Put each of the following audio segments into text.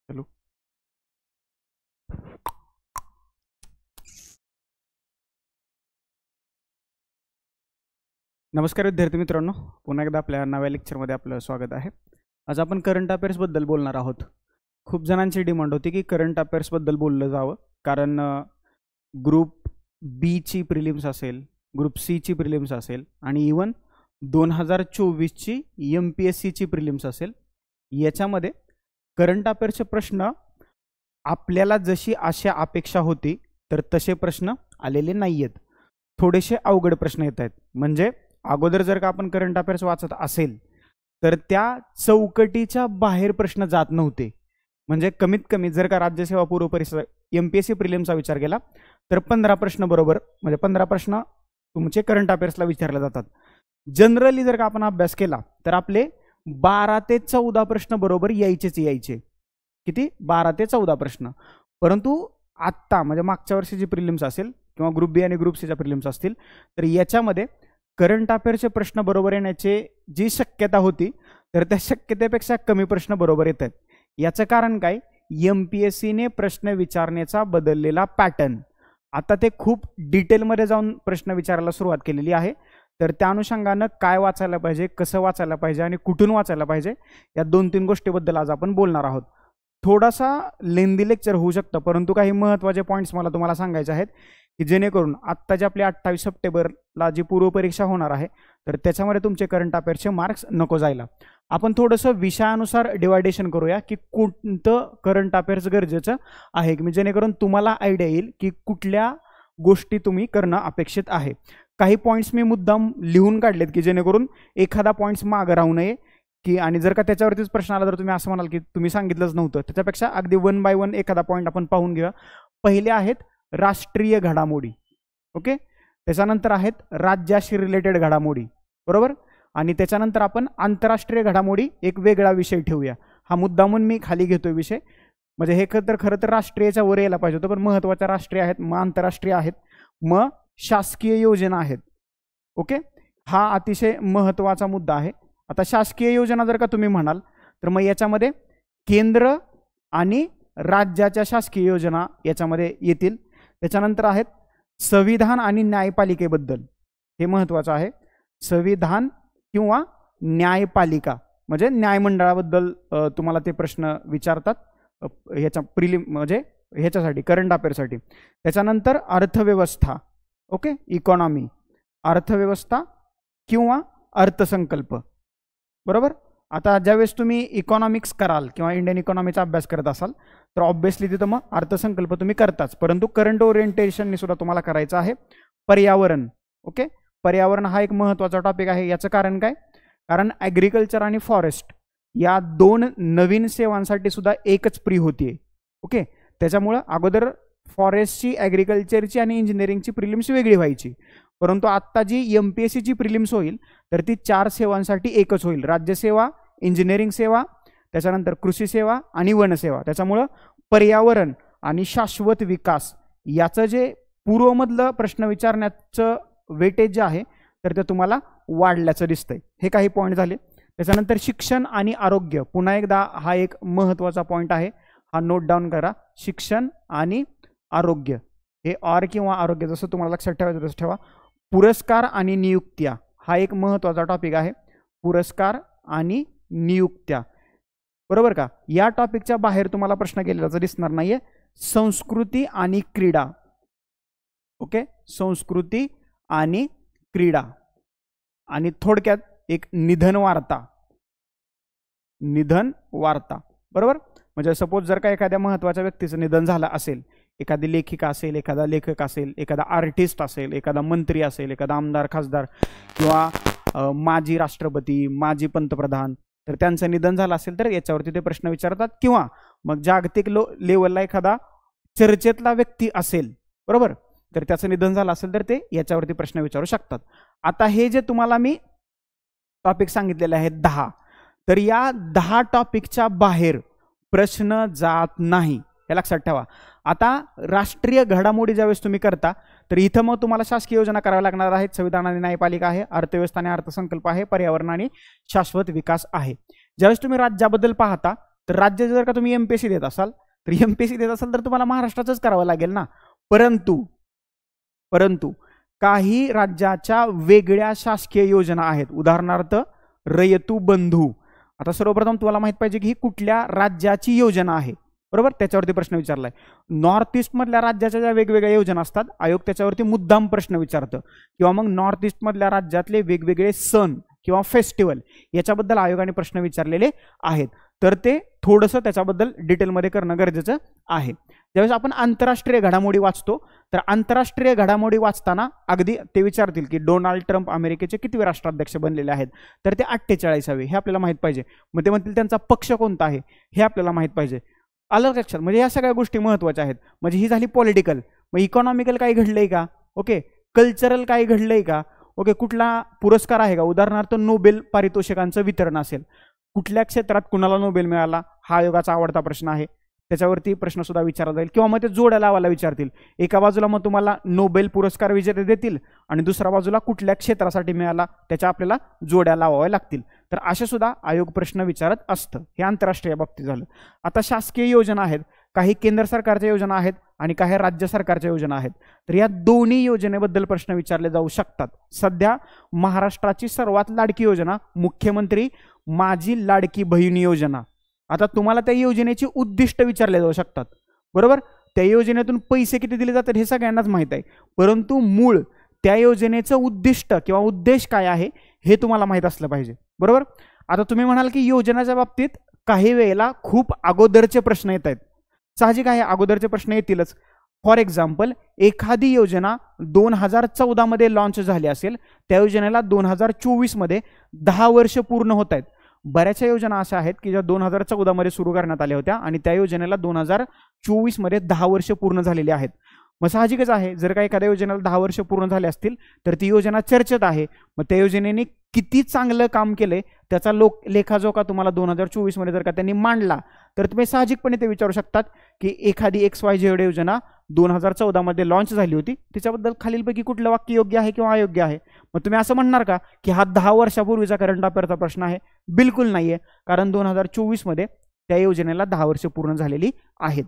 चलो नमस्कार विद्यार्थी मित्रांनो, पुन्हा एकदा आपल्या नव्या लेक्चरमध्ये आपलं स्वागत आहे. आज आपण करंट अफेअर्सबद्दल बोलणार आहोत. खूप जणांची डिमांड होती की करंट अफेअर्सबद्दल बोललं जावं, कारण ग्रुप बी ची प्रिलिम्स असेल, ग्रुप सी ची प्रिलिम्स असेल आणि इवन 2024ची MPSC ची प्रिलिम्स असेल. याच्यामध्ये करंट अफेअर्सचे प्रश्न आपल्याला जशी आशा अपेक्षा होती तर तसे प्रश्न आलेले नाही आहेत. थोडेसे अवघड प्रश्न येत आहेत. म्हणजे अगोदर जर का आपण करंट अफेअर्स वाचत असेल तर त्या चौकटीच्या बाहेर प्रश्न जात नव्हते. म्हणजे कमीत कमी जर का राज्यसेवा पूर्व परीक्षा MPSC प्रिलिम्सचा विचार केला तर 15 प्रश्न बरोबर, म्हणजे 15 प्रश्न तुमचे करंट अफेअर्सला विचारले जातात. जनरली जर का आपण अभ्यास केला तर आपले 12 ते 14 प्रश्न बरोबर यायचे. किती? 12 ते 14 प्रश्न. परंतु आत्ता म्हणजे मागच्या वर्षीची प्रिलिम्स असेल किंवा ग्रुप बी आणि ग्रुप सीच्या प्रिलिम्स असतील तर याच्यामध्ये करंट अफेअर्सचे प्रश्न बरोबर येण्याची जी शक्यता होती तर त्या शक्यतेपेक्षा कमी प्रश्न बरोबर येत आहेत. याचं कारण काय? MPSCने प्रश्न विचारण्याचा बदललेला पॅटर्न. आता ते खूप डिटेलमध्ये जाऊन प्रश्न विचारायला सुरुवात केलेली आहे. तर त्या अनुषंगानं काय वाचायला पाहिजे, कसं वाचायला पाहिजे आणि कुठून वाचायला पाहिजे, या 2-3 गोष्टीबद्दल आज आपण बोलणार आहोत. थोडासा लेंदी लेक्चर होऊ शकतं, परंतु काही महत्त्वाचे पॉईंट्स मला तुम्हाला सांगायचे आहेत की जेणेकरून आत्ताची आपली 28 सप्टेंबरला जी पूर्व परीक्षा होणार आहे तर त्याच्यामध्ये तुमचे करंट अफेअर्सचे मार्क्स नको जायला. आपण थोडंसं विषयानुसार डिवायडेशन करूया की कोणतं करंट अफेअर्स गरजेचं आहे, की जेणेकरून तुम्हाला आयडिया येईल की कुठल्या गोष्टी तुम्ही करणं अपेक्षित आहे. काही पॉईंट्स मी मुद्दाम लिहून काढलेत की जेणेकरून एखादा पॉईंट्स मागं राहू नये की, आणि जर का त्याच्यावरतीच प्रश्न आला तर तुम्ही असं म्हणाल की तुम्ही सांगितलंच नव्हतं. त्याच्यापेक्षा अगदी 1 बाय 1 एखादा पॉईंट आपण पाहून घेऊया. पहिले आहेत राष्ट्रीय घडामोडी, ओके. त्याच्यानंतर आहेत राज्याशी रिलेटेड घडामोडी, बरोबर. आणि त्याच्यानंतर आपण आंतरराष्ट्रीय घडामोडी एक वेगळा विषय ठेवूया. हा मुद्दामून मी खाली घेतोय विषय, म्हणजे हे खरं तर राष्ट्रीयच्या वर यायला पाहिजे होतं, पण महत्त्वाच्या राष्ट्रीय आहेत, मग आंतरराष्ट्रीय आहेत, मग शासकीय योजना आहेत, ओके. हा अतिशय महत्त्वाचा मुद्दा आहे. आता शासकीय योजना जर का तुम्ही म्हणाल तर मग याच्यामध्ये केंद्र आणि राज्याच्या शासकीय योजना याच्यामध्ये येतील. त्याच्यानंतर आहेत संविधान आणि न्यायपालिकेबद्दल, हे महत्त्वाचं आहे. संविधान किंवा न्यायपालिका म्हणजे न्यायमंडळाबद्दल तुम्हाला ते प्रश्न विचारतात ह्याच्या प्रिलिम, म्हणजे ह्याच्यासाठी करंट अफेअर्ससाठी. त्याच्यानंतर अर्थव्यवस्था, ओके, इकॉनॉमी, अर्थव्यवस्था किंवा अर्थसंकल्प, बरोबर. आता ज्यावेळेस तुम्ही इकॉनॉमिक्स कराल किंवा इंडियन इकॉनॉमीचा अभ्यास करत असाल तर ऑब्व्हियसली तिथं मग अर्थसंकल्प तुम्ही करताच, परंतु करंट ओरिएंटेशनने सुद्धा तुम्हाला करायचं आहे पर्यावरण, ओके. पर्यावरण हा एक महत्त्वाचा टॉपिक आहे. याचं कारण काय? कारण ॲग्रिकल्चर आणि फॉरेस्ट या 2 नवीन सेवांसाठी सुद्धा एकच प्री होतीये, ओके. त्याच्यामुळं अगोदर फॉरेस्टची, ॲग्रिकल्चरची आणि इंजिनिअरिंगची प्रिलिम्स वेगळी व्हायची, परंतु आत्ता जी MPSCची प्रिलिम्स होईल तर ती 4 सेवांसाठी एकच होईल. राज्यसेवा, इंजिनिअरिंग सेवा, त्याच्यानंतर कृषी सेवा आणि वनसेवा. त्याच्यामुळं पर्यावरण आणि शाश्वत विकास याचं जे पूर्वमधलं प्रश्न विचारण्याचं वेटेज जे आहे तर ते तुम्हाला वाढल्याचं दिसतंय. हे काही पॉईंट झाले. त्याच्यानंतर शिक्षण आणि आरोग्य, पुन्हा एकदा हा एक महत्त्वाचा पॉईंट आहे, हा नोट डाऊन करा. शिक्षण आणि आरोग्य, हे ऑर किंवा आरोग्य जसं तुम्हाला लक्षात ठेवायचं तसं ठेवा. पुरस्कार आणि नियुक्त्या हा एक महत्त्वाचा टॉपिक आहे. पुरस्कार आणि नियुक्त्या, बरोबर का. या टॉपिकच्या बाहेर तुम्हाला प्रश्न केलेला दिसणार नाहीये. संस्कृती आणि क्रीडा, ओके, संस्कृती आणि क्रीडा. आणि थोडक्यात एक निधन वार्ता, निधन वार्ता, बरोबर. म्हणजे सपोज जर का एखाद्या महत्त्वाच्या व्यक्तीचं निधन झालं असेल, एखादी लेखिका असेल, एखादा लेखक असेल, एखादा आर्टिस्ट असेल, एखादा मंत्री असेल, एखादा आमदार, खासदार किंवा माजी राष्ट्रपती, माजी पंतप्रधान, तर त्यांचं निधन झालं असेल तर याच्यावरती ते प्रश्न विचारतात. किंवा मग जागतिक लेवलला एखादा चर्चेतला व्यक्ती असेल, बरोबर, तर त्याचं निधन झालं असेल तर ते याच्यावरती प्रश्न विचारू शकतात. आता हे जे तुम्हाला मी टॉपिक सांगितलेले आहेत 10, तर या 10 टॉपिकच्या बाहेर प्रश्न जात नाही, हे लक्षात ठेवा. आता राष्ट्रीय घडामोडी ज्यावेळेस तुम्ही करता तर इथं मग तुम्हाला शासकीय योजना कराव्या लागणार आहेत. संविधान आणि न्यायपालिका आहे, अर्थव्यवस्था आणि अर्थसंकल्प आहे, पर्यावरण आणि शाश्वत विकास आहे. ज्यावेळेस तुम्ही राज्याबद्दल पाहता तर राज्याचे जर का तुम्ही एमपीएससी देत असाल तर एमपीएससी देत असाल तर तुम्हाला महाराष्ट्राचंच करावं लागेल ना. परंतु काही राज्याच्या वेगळ्या शासकीय योजना आहेत, उदाहरणार्थ रयतू बंधू. आता सर्वप्रथम तुम्हाला माहित पाहिजे की ही कुठल्या राज्याची योजना आहे, बरोबर, त्याच्यावरती प्रश्न विचारलाय. नॉर्थ ईस्ट मधल्या राज्याच्या ज्या वेगवेगळ्या योजना असतात आयोग त्याच्यावरती मुद्दाम प्रश्न विचारतं, किंवा मग नॉर्थ ईस्ट मधल्या राज्यातले वेगवेगळे सण किंवा फेस्टिवल याच्याबद्दल आयोगाने प्रश्न विचारलेले आहेत. तर ते थोडंसं त्याच्याबद्दल डिटेलमध्ये करणं गरजेचं आहे. ज्यावेळेस आपण आंतरराष्ट्रीय घडामोडी वाचतो तर आंतरराष्ट्रीय घडामोडी वाचताना अगदी ते विचारतील की डोनाल्ड ट्रम्प अमेरिकेचे कितवे राष्ट्राध्यक्ष बनलेले आहेत, तर ते 48वे, हे आपल्याला माहित पाहिजे. मग ते म्हणतील त्यांचा पक्ष कोणता आहे हे आपल्याला माहित पाहिजे. आलं लक्षात? म्हणजे या सगळ्या गोष्टी महत्त्वाच्या आहेत. म्हणजे ही झाली पॉलिटिकल. मग इकॉनॉमिकल काही घडलंय का, ओके, कल्चरल काही घडलंय का, ओके, कुठला पुरस्कार आहे का, उदाहरणार्थ नोबेल पारितोषिकांचं वितरण असेल, कुठल्या क्षेत्रात कुणाला नोबेल मिळाला हा आयोगाचा आवडता प्रश्न आहे, त्याच्यावरती प्रश्न सुद्धा विचारला जाईल. किंवा मग ते जोड्या लावायला विचारतील. एका बाजूला मग तुम्हाला नोबेल पुरस्कार विजेते देतील आणि दुसऱ्या बाजूला कुठल्या क्षेत्रासाठी मिळाला त्याच्या आपल्याला जोड्या लावाव्या लागतील. तर असे सुद्धा आयोग प्रश्न विचारत असतं. हे आंतरराष्ट्रीय बाबतीत झालं. आता शासकीय योजना आहेत, काही केंद्र सरकारच्या योजना आहेत आणि काही राज्य सरकारच्या योजना आहेत. तर या दोन्ही योजनेबद्दल प्रश्न विचारले जाऊ शकतात. सध्या महाराष्ट्राची सर्वात लाडकी योजना मुख्यमंत्री माझी लाडकी बहीण योजना. आता तुम्हाला त्या योजनेची उद्दिष्ट विचारले जाऊ शकतात, बरोबर. त्या योजनेतून पैसे किती दिले जातात हे सगळ्यांनाच माहित आहे, परंतु मूळ त्या योजनेचं उद्दिष्ट किंवा उद्देश काय आहे हे तुम्हाला माहित असलं पाहिजे, बरोबर. आता तुम्ही म्हणाल की योजनेच्या बाबतीत काही वेळेला खूप अगोदरचे प्रश्न येत आहेत. साहजिक आहे, अगोदरचे प्रश्न येतीलच. फॉर एक्झाम्पल, एखादी योजना 2014 मध्ये लॉन्च झाली असेल, त्या योजनेला 2024 मध्ये 10 वर्ष पूर्ण होत आहेत. बऱ्याचशा योजना अशा आहेत की ज्या 2014 मध्ये सुरू करण्यात आल्या होत्या आणि त्या योजनेला 2024 मध्ये 10 वर्ष पूर्ण झालेली आहेत. मग साहजिकच आहे, जर का एखाद्या योजनेला 10 वर्ष पूर्ण झाले असतील तर ती योजना चर्चेत आहे. मग त्या योजनेने किती चांगलं काम केलंय त्याचा लेखाजोखा तुम्हाला 2024 मध्ये जर का त्यांनी मांडला तर तुम्ही साहजिकपणे ते विचारू शकतात की एखादी XYZ योजना 2014 मध्ये लॉन्च झाली होती, तिच्याबद्दल खालीलपैकी कुठलं वाक्य योग्य आहे किंवा अयोग्य आहे. मग तुम्ही असं म्हणणार का की हा 10 वर्षापूर्वीचा करंट अफेअरचा प्रश्न आहे? बिलकुल नाहीये, कारण 2024 मध्ये त्या योजनेला 10 वर्ष पूर्ण झालेली आहेत.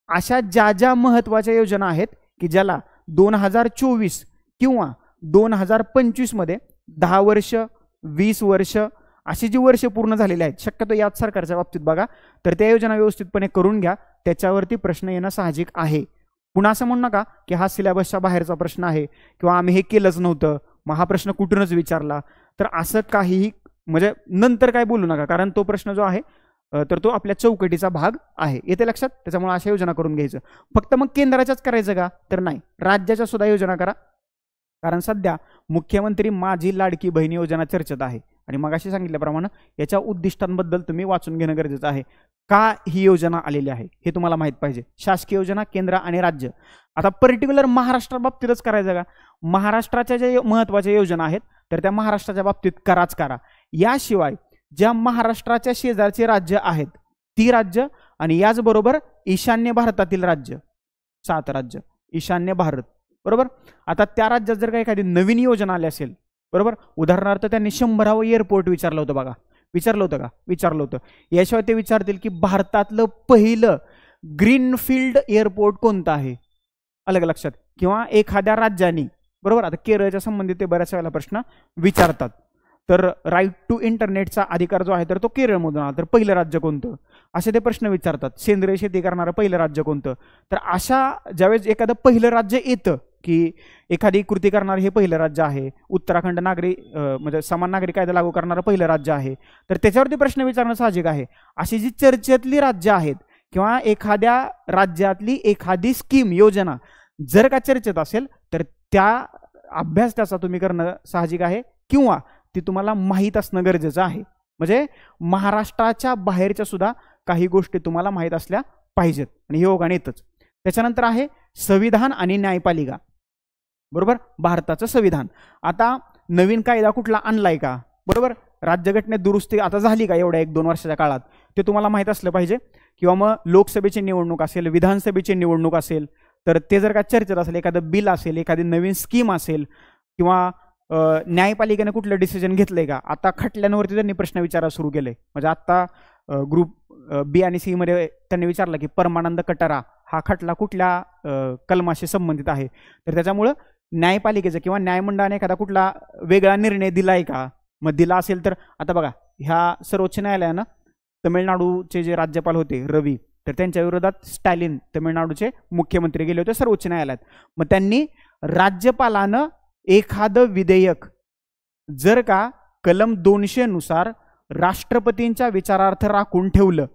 अशा ज्या ज्या महत्त्वाच्या योजना आहेत की ज्याला 2024 किंवा 2025 मध्ये 10 वर्ष 20 वर्ष अशी जी वर्ष पूर्ण झालेली आहेत, शक्यतो याच सरकारच्या बाबतीत बघा, तर त्या योजना व्यवस्थितपणे करून घ्या, त्याच्यावरती प्रश्न येणं साहजिक आहे. पुन्हा असं म्हणू नका की हा सिलेबसच्या बाहेरचा प्रश्न आहे किंवा आम्ही हे केलंच नव्हतं, मग हा प्रश्न कुठूनच विचारला, तर असं काहीही म्हणजे नंतर काय बोलू नका, कारण तो प्रश्न जो आहे तर तो आपल्या चौकटीचा भाग आहे. येते लक्षात? त्याच्यामुळे अशा योजना करून घ्यायचं. फक्त मग केंद्राच्याच करायचं का? तर नाही, राज्याच्या सुद्धा योजना करा, कारण सध्या मुख्यमंत्री माझी लाडकी बहीण योजना चर्चेत आहे आणि मग अशी सांगितल्याप्रमाणे याच्या उद्दिष्टांबद्दल तुम्ही वाचून घेणं गरजेचं आहे. का ही योजना आलेली आहे हे तुम्हाला माहित पाहिजे. शासकीय योजना, केंद्र आणि राज्य. आता पर्टिक्युलर महाराष्ट्रा बाबतीतच करायचं का? महाराष्ट्राच्या ज्या महत्त्वाच्या योजना आहेत तर त्या महाराष्ट्राच्या बाबतीत कराच करा. याशिवाय ज्या महाराष्ट्राच्या शेजारचे राज्य आहेत ती राज्य आणि याचबरोबर ईशान्य भारतातील राज्य, 7 राज्य ईशान्य भारत, बरोबर. आता त्या राज्यात जर का एखादी नवीन योजना आली असेल, बरोबर, उदाहरणार्थ त्यांनी 100वे एअरपोर्ट विचारलं होतं बघा, विचारलं होतं का? विचारलं होतं. याशिवाय ते विचारतील की भारतातलं पहिलं ग्रीनफील्ड एअरपोर्ट कोणतं आहे, अलग लक्षात. किंवा एखाद्या राज्याने, बरोबर, आता केरळच्या संबंधित ते बऱ्याच वेळेला प्रश्न विचारतात. तर राईट टू इंटरनेटचा अधिकार जो आहे तर तो केरळमधून आला, तर पहिलं राज्य कोणतं, असे ते प्रश्न विचारतात. सेंद्रिय शेती करणारं पहिलं राज्य कोणतं. तर अशा ज्यावेळेस एखादं पहिलं राज्य येतं की एखादी कृती करणारं हे पहिलं राज्य आहे, उत्तराखंड म्हणजे समान नागरी कायदा लागू करणारं पहिलं राज्य आहे, तर त्याच्यावरती प्रश्न विचारणं साहजिक आहे. अशी जी चर्चेतली राज्य आहेत किंवा एखाद्या राज्यातली एखादी स्कीम, योजना जर का चर्चेत असेल तर त्या अभ्यास त्याचा तुम्ही करणं साहजिक आहे किंवा ती तुम्हाला माहीत असणं गरजेचं आहे. म्हणजे महाराष्ट्राच्या बाहेरच्या सुद्धा काही गोष्टी तुम्हाला माहीत असल्या पाहिजेत आणि हे योगाने येतच. त्याच्यानंतर आहे संविधान आणि न्यायपालिका, बरोबर, भारताचं संविधान. आता नवीन कायदा कुठला आणलाय का, बरोबर, राज्यघटनेत दुरुस्ती आता झाली का एवढ्या 1-2 वर्षाच्या काळात, ते तुम्हाला माहीत असलं पाहिजे. किंवा मग लोकसभेची निवडणूक असेल, विधानसभेची निवडणूक असेल, तर ते जर का चर्चेत असेल, एखादं बिल असेल, एखादी नवीन स्कीम असेल, किंवा न्यायपालिकेने कुठलं डिसिजन घेतलंय का. आता खटल्यांवरती त्यांनी प्रश्न विचारायला सुरू केले. म्हणजे आता ग्रुप बी आणि सी मध्ये त्यांनी विचारलं की परमानंद कटारा हा खटला कुठल्या कलमाशी संबंधित आहे, तर त्याच्यामुळं न्यायपालिकेचं किंवा न्यायमंडळाने एखादा कुठला वेगळा निर्णय दिलाय का, मग दिला असेल तर आता बघा ह्या सर्वोच्च न्यायालयानं तमिळनाडूचे जे राज्यपाल होते रवी, तर त्यांच्या विरोधात स्टॅलिन तमिळनाडूचे मुख्यमंत्री गेले होते सर्वोच्च न्यायालयात. मग त्यांनी राज्यपालानं एखादं विधेयक जर का कलम 200 नुसार राष्ट्रपतींच्या विचारार्थ राखून ठेवलं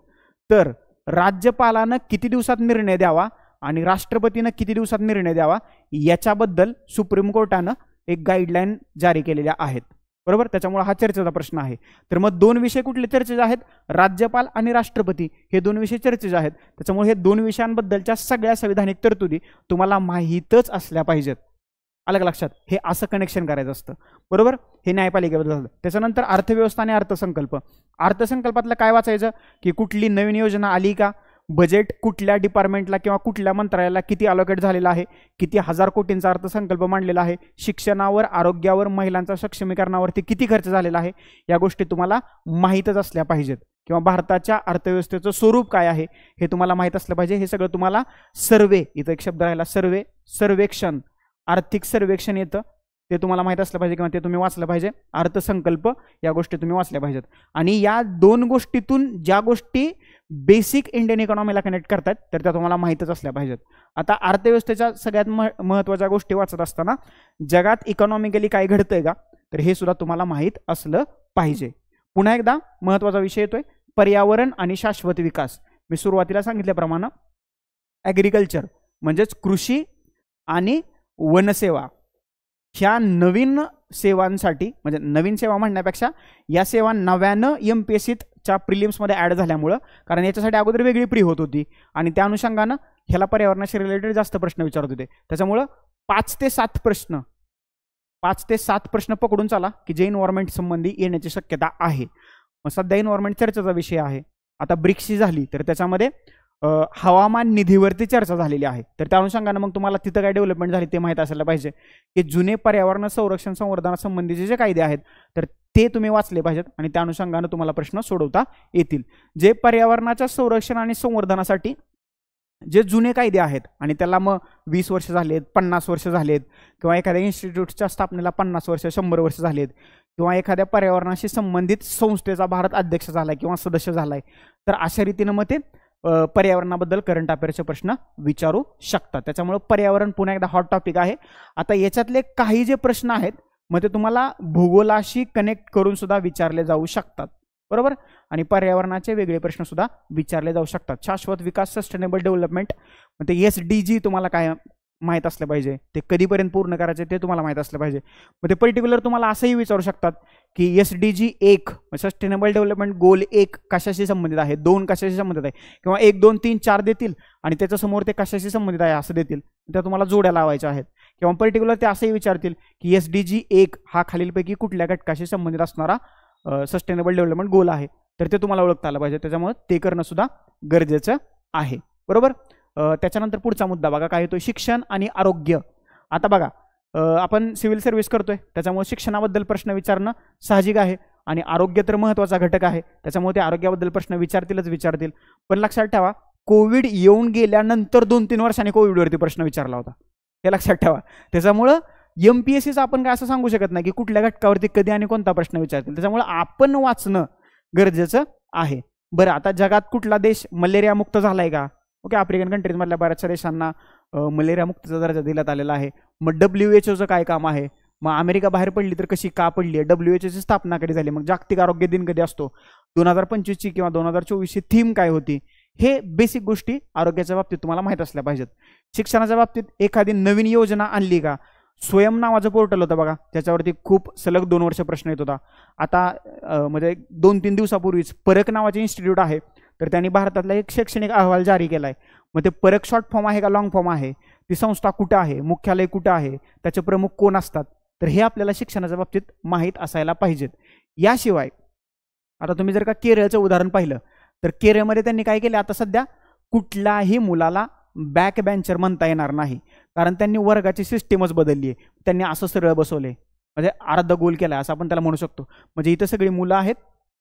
तर राज्यपालानं किती दिवसात निर्णय द्यावा आणि राष्ट्रपतीनं किती दिवसात निर्णय द्यावा याच्याबद्दल सुप्रीम कोर्टानं एक गाईडलाईन जारी केलेल्या आहेत. बरोबर, त्याच्यामुळे हा चर्चेचा प्रश्न आहे. तर मग दोन विषय कुठले चर्चेचे आहेत, राज्यपाल आणि राष्ट्रपती हे दोन विषय चर्चेचे आहेत. त्याच्यामुळे हे दोन विषयांबद्दलच्या सगळ्या संविधानिक तरतुदी तुम्हाला माहीतच असल्या पाहिजेत. अलग लक्षात, हे असं कनेक्शन करायचं असतं. बरोबर, हे न्यायपालिकेबद्दल झालं. त्याच्यानंतर अर्थव्यवस्था आणि अर्थसंकल्प. अर्थसंकल्पातलं काय वाचायचं की कुठली नवीन योजना आली का, बजेट कुठल्या डिपार्टमेंटला किंवा कुठल्या मंत्रालयाला किती अलोकेट झालेला आहे, किती हजार कोटींचा अर्थसंकल्प मांडलेला आहे, शिक्षणावर, आरोग्यावर, महिलांच्या सक्षमीकरणावरती किती खर्च झालेला आहे, या गोष्टी तुम्हाला माहीतच असल्या पाहिजेत. किंवा भारताच्या अर्थव्यवस्थेचं स्वरूप काय आहे हे तुम्हाला माहीत असलं पाहिजे. हे सगळं तुम्हाला सर्वे, इथं एक शब्द राहिला सर्वे, सर्वेक्षण, आर्थिक सर्वेक्षण येतं ते तुम्हाला माहीत असलं पाहिजे किंवा ते तुम्ही वाचलं पाहिजे. अर्थसंकल्प या गोष्टी तुम्ही वाचल्या पाहिजेत. आणि या दोन गोष्टीतून ज्या गोष्टी बेसिक इंडियन इकॉनॉमीला कनेक्ट करतात तर त्या तुम्हाला माहीतच असल्या पाहिजेत. आता अर्थव्यवस्थेच्या सगळ्यात महत्त्वाच्या गोष्टी वाचत असताना जगात इकॉनॉमिकली काय घडतंय का, तर हे सुद्धा तुम्हाला माहीत असलं पाहिजे. पुन्हा एकदा महत्त्वाचा विषय येतोय पर्यावरण आणि शाश्वत विकास. मी सुरुवातीला सांगितल्याप्रमाणे ॲग्रिकल्चर म्हणजेच कृषी आणि वनसेवा ह्या नवीन सेवांसाठी, म्हणजे नवीन सेवा म्हणण्यापेक्षा या सेवा नव्यानं MPSCच्या प्रिलिम्समध्ये ॲड झाल्यामुळं, कारण याच्यासाठी अगोदर वेगळी प्री होत होती आणि त्या अनुषंगानं ह्याला पर्यावरणाशी रिलेटेड जास्त प्रश्न विचारत होते. त्याच्यामुळं 5 ते 7 प्रश्न पकडून चला की जे इन्व्हायरमेंट संबंधी येण्याची शक्यता आहे. मग सध्या इन्व्हायरमेंट चर्चेचा विषय आहे. आता ब्रिक्सची झाली तर त्याच्यामध्ये हवामान निधीवरती चर्चा झालेली आहे. तर त्या अनुषंगानं मग तुम्हाला तिथं काय डेव्हलपमेंट झाली ते माहीत असायला पाहिजे की जुने पर्यावरण संरक्षण संवर्धनासंबंधीचे जे कायदे आहेत तर ते तुम्ही वाचले पाहिजेत आणि त्या अनुषंगानं तुम्हाला प्रश्न सोडवता येतील. जे पर्यावरणाच्या संरक्षण आणि संवर्धनासाठी जे जुने कायदे आहेत आणि त्याला मग 20 वर्ष झालेत, 50 वर्ष झालेत किंवा एखाद्या इन्स्टिट्यूटच्या स्थापनेला 50 वर्ष 100 वर्ष झालेत किंवा एखाद्या पर्यावरणाशी संबंधित संस्थेचा भारत अध्यक्ष झालाय किंवा सदस्य झालाय, तर अशा रीतीनं मग ते पर्यावरणाबद्दल करंट अफेअरचे प्रश्न विचारू शकतात. त्याच्यामुळे पर्यावरण पुन्हा एकदा हॉट टॉपिक आहे. आता याच्यातले काही जे प्रश्न आहेत मग ते तुम्हाला भूगोलाशी कनेक्ट करून सुद्धा विचारले जाऊ शकतात. बरोबर, आणि पर्यावरणाचे वेगळे प्रश्न सुद्धा विचारले जाऊ शकतात. शाश्वत विकास, सस्टेनेबल डेव्हलपमेंट, मग ते SDG तुम्हाला काय माहीत असलं पाहिजे, ते कधीपर्यंत पूर्ण करायचे ते तुम्हाला माहीत असलं पाहिजे. मग ते पर्टिक्युलर तुम्हाला असंही विचारू शकतात की SDG 1 सस्टेनेबल डेव्हलपमेंट गोल 1 कशाशी संबंधित आहे, 2 कशाशी संबंधित आहे, किंवा 1 2 3 4 देतील आणि त्याच्यासमोर ते कशाशी संबंधित आहे असं देतील, त्या तुम्हाला जोड्या लावायच्या आहेत. किंवा पर्टिक्युलर ते असंही विचारतील की SDG 1 हा खालीलपैकी कुठल्या घटकाशी संबंधित असणारा सस्टेनेबल डेव्हलपमेंट गोल आहे, तर ते तुम्हाला ओळखता आलं पाहिजे. त्याच्यामुळे ते करणं सुद्धा गरजेचं आहे. बरोबर, त्याच्यानंतर पुढचा मुद्दा बघा काय येतोय, शिक्षण आणि आरोग्य. आता बघा आपण सिव्हिल सर्व्हिस करतोय त्याच्यामुळे शिक्षणाबद्दल प्रश्न विचारणं साहजिक आहे आणि आरोग्य तर महत्त्वाचा घटक आहे, त्याच्यामुळे ते आरोग्याबद्दल प्रश्न विचारतील. पण लक्षात ठेवा कोविड येऊन गेल्यानंतर 2-3 वर्षांनी कोविडवरती प्रश्न विचारला होता, हे लक्षात ठेवा. त्याच्यामुळं MPSCचं आपण काय असं सांगू शकत नाही की कुठल्या घटकावरती कधी आणि कोणता प्रश्न विचारतील. त्याच्यामुळे आपण वाचणं गरजेचं आहे. बरं, आता जगात कुठला देश मलेरिया मुक्त झालाय का? ओके, आफ्रिकन कंट्रीजमधल्या बऱ्याचशा देशांना मलेरिया मुक्तचा दर्जा देण्यात आलेला आहे. मग WHO काय काम आहे? मग अमेरिका बाहेर पडली तर कशी का पडली आहे? WHOची स्थापना कधी झाली? मग जागतिक आरोग्य दिन कधी असतो? 2025ची किंवा 2024ची थीम काय होती? हे बेसिक गोष्टी आरोग्याच्या बाबतीत तुम्हाला माहीत असल्या पाहिजेत. शिक्षणाच्या बाबतीत एखादी नवीन योजना आणली का? स्वयं नावाचं पोर्टल होतं बघा, त्याच्यावरती खूप सलग 2 वर्ष प्रश्न येत होता. आता म्हणजे 2-3 दिवसापूर्वीच परक नावाचे इन्स्टिट्यूट आहे, तर त्यांनी भारतातला एक शैक्षणिक अहवाल जारी केला आहे. मग ते परक शॉर्ट फॉर्म आहे का लॉंग फॉर्म आहे, ती संस्था कुठं आहे, मुख्यालय कुठं आहे, त्याचे प्रमुख कोण असतात, तर हे आपल्याला शिक्षणाच्या बाबतीत माहीत असायला पाहिजेत. याशिवाय आता तुम्ही जर का केरळचं उदाहरण पाहिलं तर केरळमध्ये त्यांनी काय केलं, आता सध्या कुठल्याही मुलाला बॅक बेंचर म्हणता येणार नाही, कारण त्यांनी वर्गाची सिस्टीमच बदलली आहे. त्यांनी असं सरळ बसवले, म्हणजे अर्ध गोल केला असं आपण त्याला म्हणू शकतो. म्हणजे इथं सगळी मुलं आहेत,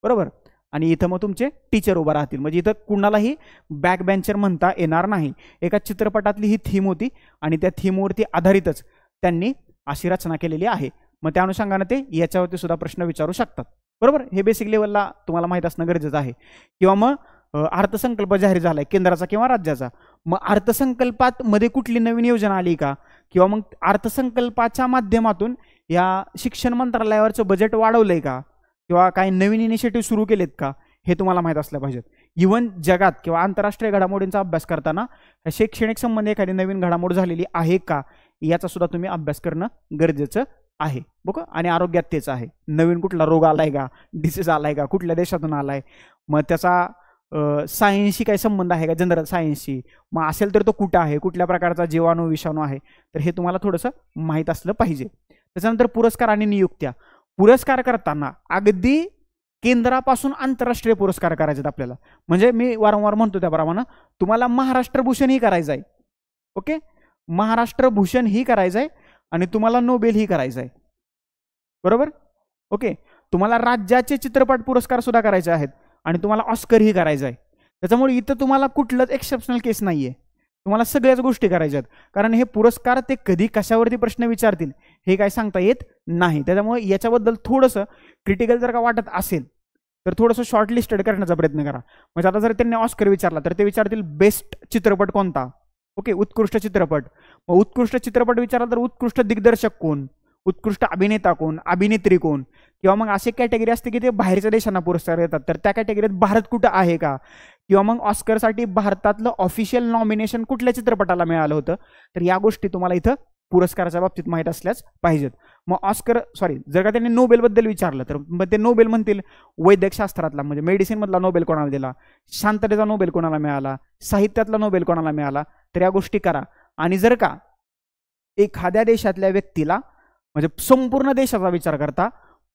बरोबर, आणि इथं मग तुमचे टीचर उभा राहतील. म्हणजे इथं कुणालाही बॅक बेंचर म्हणता येणार नाही. एका चित्रपटातली ही थीम होती आणि त्या थीमवरती आधारितच त्यांनी अशी रचना केलेली आहे. मग त्या अनुषंगाने ते याच्यावरती सुद्धा प्रश्न विचारू शकतात. बरोबर, हे बेसिक लेवलला तुम्हाला माहीत असणं गरजेचं आहे. किंवा मग अर्थसंकल्प जाहीर झालाय केंद्राचा किंवा राज्याचा, मग अर्थसंकल्पात मध्ये कुठली नवीन योजना आली का, किंवा मग अर्थसंकल्पाच्या माध्यमातून या शिक्षण मंत्रालयावरचं बजेट वाढवलंय का, किंवा काही नवीन इनिशिएटिव्ह सुरू केलेत का, हे तुम्हाला माहीत असलं पाहिजेत. इव्हन जगात किंवा आंतरराष्ट्रीय घडामोडींचा अभ्यास करताना शैक्षणिक संबंधी एखादी नवीन घडामोड झालेली आहे का याचा सुद्धा तुम्ही अभ्यास करणं गरजेचं आहे. बघा, आणि आरोग्यात तेच आहे. नवीन कुठला रोग आलाय का, डिसीज आलाय का, कुठल्या देशातून आलाय, मग त्याचा सायन्सशी काही संबंध आहे का, जनरल सायन्सशी, मग असेल तर तो कुठं आहे, कुठल्या प्रकारचा जीवाणू विषाणू आहे, तर हे तुम्हाला थोडंसं माहीत असलं पाहिजे. त्याच्यानंतर पुरस्कार आणि नियुक्त्या. पुरस्कार करताना अगदी केंद्रापासून आंतरराष्ट्रीय पुरस्कार करायचे आपल्याला. म्हणजे मी वारंवार म्हणतो त्याप्रमाणे तुम्हाला महाराष्ट्र भूषण ही करायचं आहे. ओके, महाराष्ट्र भूषण ही करायचं आहे आणि तुम्हाला नोबेल ही करायचं आहे. बरोबर, ओके. तुम्हाला राज्याचे चित्रपट पुरस्कार सुद्धा करायचे आहेत आणि तुम्हाला ऑस्कर ही करायचं आहे. त्याच्यामुळे इथं तुम्हाला कुठलंच एक्सेप्शनल केस नाही आहे, तुम्हाला सगळ्याच गोष्टी करायच्या आहेत. कारण हे पुरस्कार ते कधी कशावरती प्रश्न विचारतील हे काय सांगता येत नाही. त्याच्यामुळे याच्याबद्दल थोडंसं क्रिटिकल जर का वाटत असेल तर थोडंसं शॉर्ट लिस्टेड करण्याचा प्रयत्न करा. म्हणजे आता जर त्यांनी ऑस्कर विचारला तर ते विचारतील बेस्ट चित्रपट कोणता, ओके, उत्कृष्ट चित्रपट. मग उत्कृष्ट चित्रपट विचारला तर उत्कृष्ट दिग्दर्शक कोण, उत्कृष्ट अभिनेता कोण, अभिनेत्री कोण, किंवा मग अशी कॅटेगरी असते की ते बाहेरच्या देशांना पुरस्कार देतात, तर त्या कॅटेगरीत भारत कुठं आहे का, किंवा मग ऑस्करसाठी भारतातलं ऑफिशियल नॉमिनेशन कुठल्या चित्रपटाला मिळालं होतं, तर या गोष्टी तुम्हाला इथं पुरस्काराच्या बाबतीत माहीत असल्याच पाहिजेत. मग जर का त्यांनी नोबेलबद्दल विचारलं तर मग ते नोबेल म्हणतील वैद्यकशास्त्रातला म्हणजे मेडिसिनमधला नोबेल कोणाला दिला, शांततेचा नोबेल कोणाला मिळाला, साहित्यातला नोबेल कोणाला मिळाला, तर या गोष्टी करा. आणि जर का एखाद्या देशातल्या व्यक्तीला म्हणजे संपूर्ण देशाचा विचार करता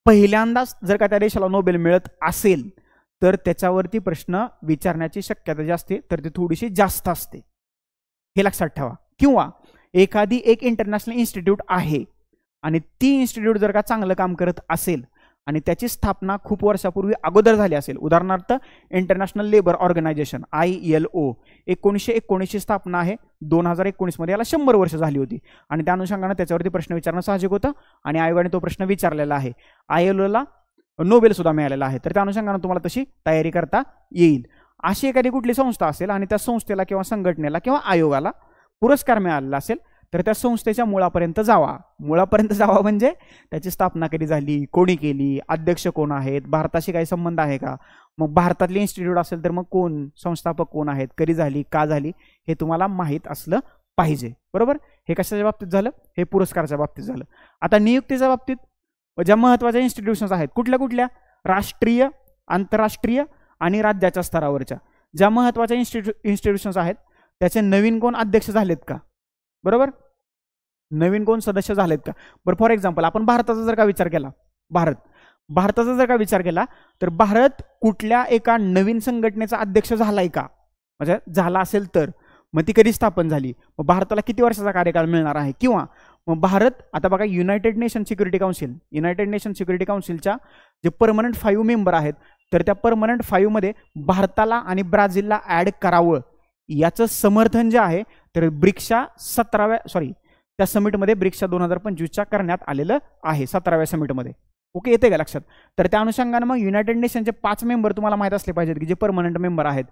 पहिल्यांदाच जर का त्या देशाला नोबेल मिळत असेल तर त्याच्यावरती प्रश्न विचारण्याची शक्यता जी असते तर ती थोडीशी जास्त असते, हे लक्षात ठेवा. किंवा एखादी एक इंटरनॅशनल इन्स्टिट्यूट आहे आणि ती इन्स्टिट्यूट जर का चांगलं काम करत असेल आणि त्याची स्थापना खूप वर्षापूर्वी अगोदर झाली असेल, उदाहरणार्थ इंटरनॅशनल लेबर ऑर्गनायझेशन ILO 1919ची स्थापना आहे, 2019 मध्ये याला 100 वर्ष झाली होती आणि त्या अनुषंगाने त्याच्यावरती प्रश्न विचारणं साहजिक होतं आणि आयोगाने तो प्रश्न विचारलेला आहे. ILOला नोबेल सुद्धा मिळालेला आहे, तर त्या अनुषंगाने तुम्हाला तशी तयारी करता येईल. अशी एखादी कुठली संस्था असेल आणि त्या संस्थेला किंवा संघटनेला किंवा आयोगाला पुरस्कार मिळालेला असेल तर त्या संस्थेच्या मुळापर्यंत जावा. मुळापर्यंत जावा म्हणजे त्याची स्थापना कधी झाली, कोणी केली, अध्यक्ष कोण आहेत, भारताशी काही संबंध आहे का, मग भारतातली इन्स्टिट्यूट असेल तर मग कोण संस्थापक कोण आहेत, कधी झाली, का झाली, हे तुम्हाला माहीत असलं पाहिजे. बरोबर, हे कशाच्या बाबतीत झालं, हे पुरस्काराच्या बाबतीत झालं. आता नियुक्तीच्या बाबतीत ज्या महत्त्वाच्या इन्स्टिट्यूशन्स आहेत कुठल्या कुठल्या, राष्ट्रीय, आंतरराष्ट्रीय आणि राज्याच्या स्तरावरच्या ज्या महत्त्वाच्या इन्स्टिट्यूशन्स आहेत त्याचे नवीन कोण अध्यक्ष झालेत का, बरोबर, नवीन कोण सदस्य झालेत का. बरं, फॉर एक्झाम्पल आपण भारताचा जर का विचार केला, भारताचा जर का विचार केला तर भारत कुठल्या एका नवीन संघटनेचा अध्यक्ष झालाय का, म्हणजे झाला असेल तर मग ती कधी स्थापन झाली, मग भारताला किती वर्षाचा कार्यकाळ मिळणार आहे, किंवा मग भारत आता बघा युनायटेड नेशन सिक्युरिटी काउन्सिलच्या जे परमनंट 5 मेंबर आहेत तर त्या परमनंट 5 मध्ये भारताला आणि ब्राझीलला ऍड करावं याचं समर्थन जे आहे तर ब्रिक्सच्या 17व्या त्या समिटमध्ये ब्रिक्सच्या 2025च्या करण्यात आलेलं आहे, 17व्या समिटमध्ये. ओके, येते का लक्षात. तर त्या अनुषंगाने मग युनायटेड नेशनचे 5 मेंबर तुम्हाला माहीत असले पाहिजेत की जे परमनंट मेंबर आहेत.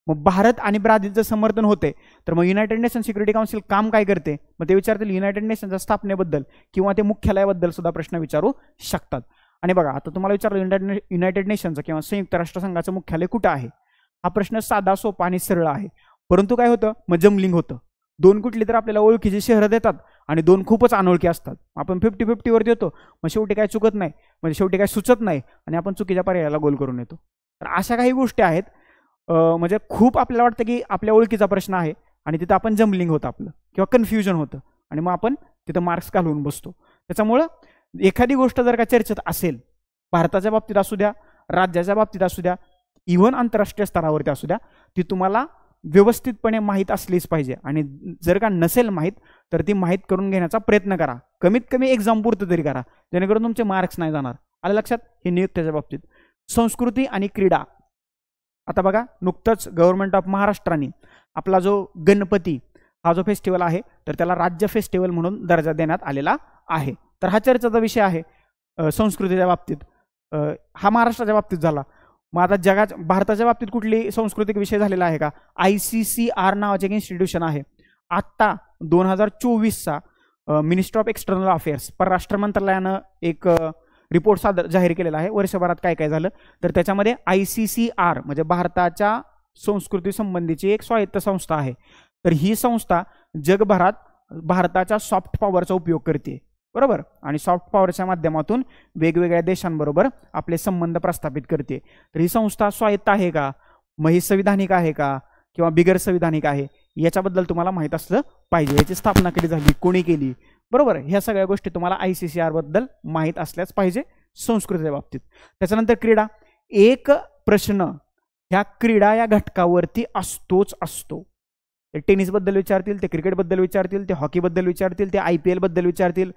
मग भारत आणि ब्राझीलचं समर्थन होते तर मग युनायटेड नेशन सिक्युरिटी काउन्सिल काम काय करते, मग ते विचारतील युनायटेड नेशनच्या स्थापनेबद्दल किंवा ते मुख्यालयाबद्दल सुद्धा प्रश्न विचारू शकतात. आणि बघा आता तुम्हाला विचारलं युनायटेड नेशनचं किंवा संयुक्त राष्ट्रसंघाचं मुख्यालय कुठं आहे, हा प्रश्न साधा, सोपा आणि सरळ आहे. परंतु काय होतं, मग जमलिंग होतं. 2 कुठली तर आपल्याला ओळखीची शहरं देतात आणि 2 खूपच अनोळखी असतात, आपण 50-50 वर देतो, मग शेवटी काय चुकत नाही, म्हणजे शेवटी काय सुचत नाही आणि आपण चुकीच्या पर्यायाला गोल करून येतो. तर अशा काही गोष्टी आहेत, म्हणजे खूप आपल्याला वाटतं की आपल्या ओळखीचा प्रश्न आहे आणि तिथं आपण जमलिंग होतं आपलं किंवा कन्फ्युजन होतं आणि मग आपण तिथं मार्क्स घालवून बसतो. त्याच्यामुळं एखादी गोष्ट जर का चर्चेत असेल, भारताच्या बाबतीत असू द्या, राज्याच्या बाबतीत असू द्या, इव्हन आंतरराष्ट्रीय स्तरावरती असू द्या, ती तुम्हाला व्यवस्थितपणे माहीत असलीच पाहिजे. आणि जर का नसेल माहीत तर ती माहीत करून घेण्याचा प्रयत्न करा, कमीत कमी एक्झाम पुरतं तरी करा, जेणेकरून तुमचे मार्क्स नाही जाणार. आलं लक्षात, हे नियुक्तीच्या बाबतीत. संस्कृती आणि क्रीडा. आता बघा, नुकतंच गव्हर्नमेंट ऑफ महाराष्ट्राने आपला जो गणपती हा जो फेस्टिवल आहे तर त्याला राज्य फेस्टिवल म्हणून दर्जा देण्यात आलेला आहे. तर हा चर्चेचा विषय आहे संस्कृतीच्या बाबतीत. हा महाराष्ट्राच्या बाबतीत झाला. मग आता जगाच्या भारताच्या बाबतीत कुठली सांस्कृतिक विषय झालेला आहे का? ICCR नावाचे एक इन्स्टिट्यूशन आहे. आत्ता 2024चा मिनिस्ट्री ऑफ एक्सटर्नल अफेअर्स परराष्ट्र मंत्रालयानं एक रिपोर्ट जाहीर केलेला आहे. वर्षभरात काय काय झालं तर त्याच्यामध्ये ICCR म्हणजे भारताच्या संस्कृती संबंधीची एक स्वायत्त संस्था आहे. तर ही संस्था जगभरात भारताच्या सॉफ्ट पॉवरचा उपयोग करते, बरोबर, आणि सॉफ्ट पॉवरच्या माध्यमातून वेगवेगळ्या देशांबरोबर आपले संबंध प्रस्थापित करते. तर ही संस्था स्वायत्त आहे का, मग ही संविधानिक आहे का किंवा बिगर संविधानिक आहे, याच्याबद्दल तुम्हाला माहीत असलं पाहिजे. याची स्थापना कधी झाली, कोणी केली, बरोबर, ह्या सगळ्या गोष्टी तुम्हाला ICCR बद्दल माहीत असल्याच पाहिजे संस्कृतीच्या बाबतीत. त्याच्यानंतर क्रीडा. एक प्रश्न ह्या क्रीडा या घटकावरती असतोच असतो. ते टेनिसबद्दल विचारतील, ते क्रिकेटबद्दल विचारतील, ते हॉकीबद्दल विचारतील, ते IPL बद्दल विचारतील,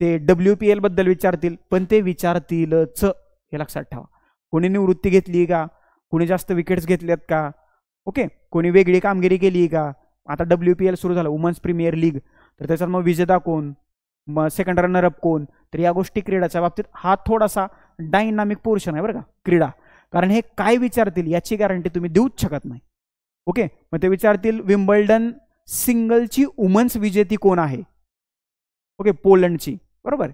ते WPL बद्दल विचारतील, पण ते विचारतीलच, हे लक्षात ठेवा. कोणी निवृत्ती घेतली का, कोणी जास्त विकेट्स घेतल्यात का, ओके, कोणी वेगळी कामगिरी केली का. आता WPL सुरू झालं, वुमन्स प्रीमियर लीग, तर त्याच्यात मग विजेता कोण, मग सेकंड रनरअप कोण. तर या गोष्टी क्रीडाच्या बाबतीत हा थोडासा डायनामिक पोर्शन आहे बरं का क्रीडा. कारण हे काय विचारतील याची गॅरंटी तुम्ही देऊच शकत नाही. ओके, मग ते विचारतील विम्बल्डन सिंगलची वुमन्स विजेती कोण आहे, ओके, पोलंडची, बरोबर,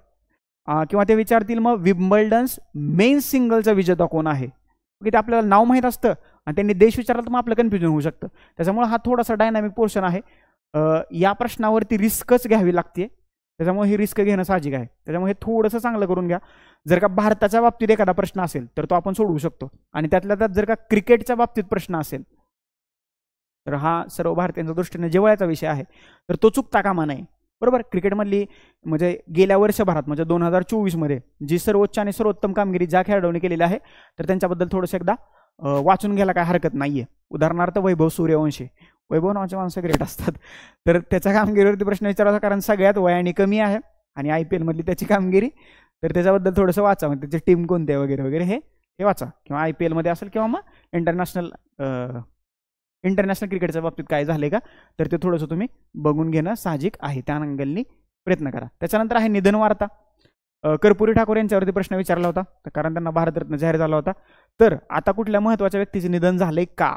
किंवा ते विचारतील मग विम्बल्डन्स मेन्स सिंगलचा विजेता कोण आहे. ओके, ते आपल्याला नाव माहीत असतं आणि त्यांनी देश विचारला तर मग आपलं कन्फ्युजन होऊ शकतं. त्याच्यामुळे हा थोडासा डायनामिक पोर्शन आहे. या प्रश्नावरती रिस्कच घ्यावी लागते, त्याच्यामुळे ही रिस्क घेणं साहजिक आहे. त्याच्यामुळे हे थोडंसं चांगलं करून घ्या. जर का भारताच्या बाबतीत एखादा प्रश्न असेल तर तो आपण सोडवू शकतो, आणि त्यातल्या त्यात जर का क्रिकेटच्या बाबतीत प्रश्न असेल तर हा सर्व भारतीयांच्या दृष्टीने जिव्हाळ्याचा विषय आहे, तर तो चुकता कामा नये, बरोबर. क्रिकेटमधली म्हणजे गेल्या वर्षभरात म्हणजे 2024मध्ये जी सर्वोच्च आणि सर्वोत्तम कामगिरी ज्या खेळाडूंनी केलेली आहे तर त्यांच्याबद्दल थोडंसं एकदा वाचून घ्यायला काय हरकत नाहीये. उदाहरणार्थ वैभव सूर्यवंशी. वैभव नावाचे माणसं ग्रेट असतात, तर त्याच्या कामगिरीवरती प्रश्न विचारायचा, कारण सगळ्यात वयाने कमी आहे आणि IPL मधली त्याची कामगिरी, तर त्याच्याबद्दल थोडंसं वाचा. म्हणजे त्याची टीम कोणती आहे वगैरे वगैरे हे वाचा, किंवा IPL मध्ये असेल किंवा मग इंटरनॅशनल क्रिकेटच्या बाबतीत काय झाले का तर ते थोडंसं तुम्ही बघून घेणं साहजिक आहे. त्या अँगलनी प्रयत्न करा. त्याच्यानंतर आहे निधन वार्ता. कर्पूरी ठाकूर यांच्यावरती प्रश्न विचारला होता, कारण त्यांना भारतरत्न जाहीर झाला होता. तर आता कुठल्या महत्त्वाच्या व्यक्तीचे निधन झाले का,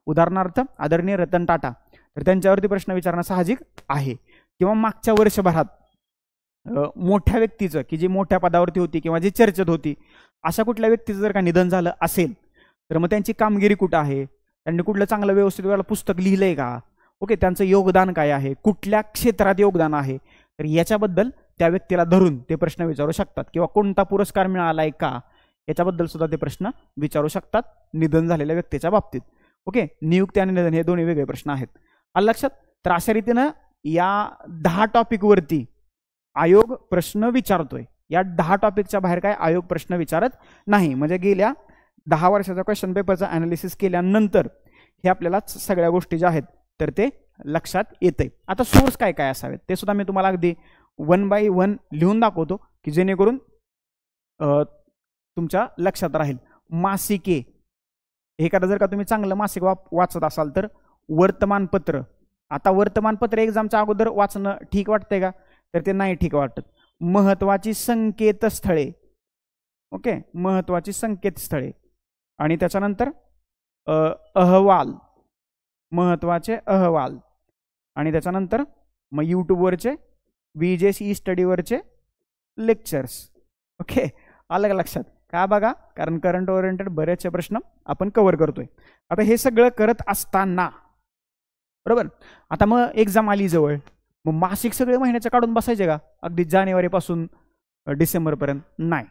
उदाहरणार्थ आदरणीय रतन टाटा, तर त्यांच्यावरती प्रश्न विचारणं साहजिक आहे. किंवा मागच्या वर्षभरात मोठ्या व्यक्तीचं की जी मोठ्या पदावरती होती किंवा जी चर्चेत होती अशा कुठल्या व्यक्तीचं जर का निधन झालं असेल तर मग त्यांची कामगिरी कुठं आहे, त्यांनी कुठलं चांगलं व्यवस्थित वेळेला पुस्तक लिहिलंय का, ओके, त्यांचं योगदान काय आहे, कुठल्या क्षेत्रात योगदान आहे, तर याच्याबद्दल त्या व्यक्तीला धरून ते प्रश्न विचारू शकतात. किंवा कोणता पुरस्कार मिळालाय का याच्याबद्दल सुद्धा ते प्रश्न विचारू शकतात निधन झालेल्या व्यक्तीच्या बाबतीत. ओके, नियुक्ती आणि निधन हे दोन्ही वेगळे प्रश्न आहेत. आलं लक्षात. तर अशा रीतीनं या 10 टॉपिकवरती आयोग प्रश्न विचारतोय. या 10 टॉपिकच्या बाहेर काय आयोग प्रश्न विचारत नाही. म्हणजे गेल्या 10 वर्षाचा क्वेश्चन पेपरचा अनालिसिस केल्यानंतर हे आपल्याला सगळ्या गोष्टी ज्या आहेत तर ते लक्षात येते. आता सोर्स काय काय असावेत ते सुद्धा मी तुम्हाला अगदी 1 बाय 1 लिहून दाखवतो की जेणेकरून तुमच्या लक्षात राहील. मासिके, एखादं जर का तुम्ही चांगलं मासिक वाचत असाल तर वर्तमानपत्र. आता वर्तमानपत्र एक्झामच्या अगोदर वाचणं ठीक वाटतंय का तर ते नाही ठीक वाटत. महत्वाची संकेतस्थळे, ओके, महत्वाची संकेतस्थळे, आणि त्याच्यानंतर अहवाल, महत्वाचे अहवाल, आणि त्याच्यानंतर मग यूट्यूबवरचे VJS स्टडीवरचे लेक्चर्स. ओके, आलं का लक्षात. का बघा, कारण करंट ओरिएंटेड बरेचसे प्रश्न आपण कव्हर करतोय. आता हे सगळं करत असताना बरोबर आता मग एक्झाम आली जवळ, मग मासिक सगळे महिन्याचे काढून बसायचे का अगदी जानेवारीपासून डिसेंबरपर्यंत? नाही.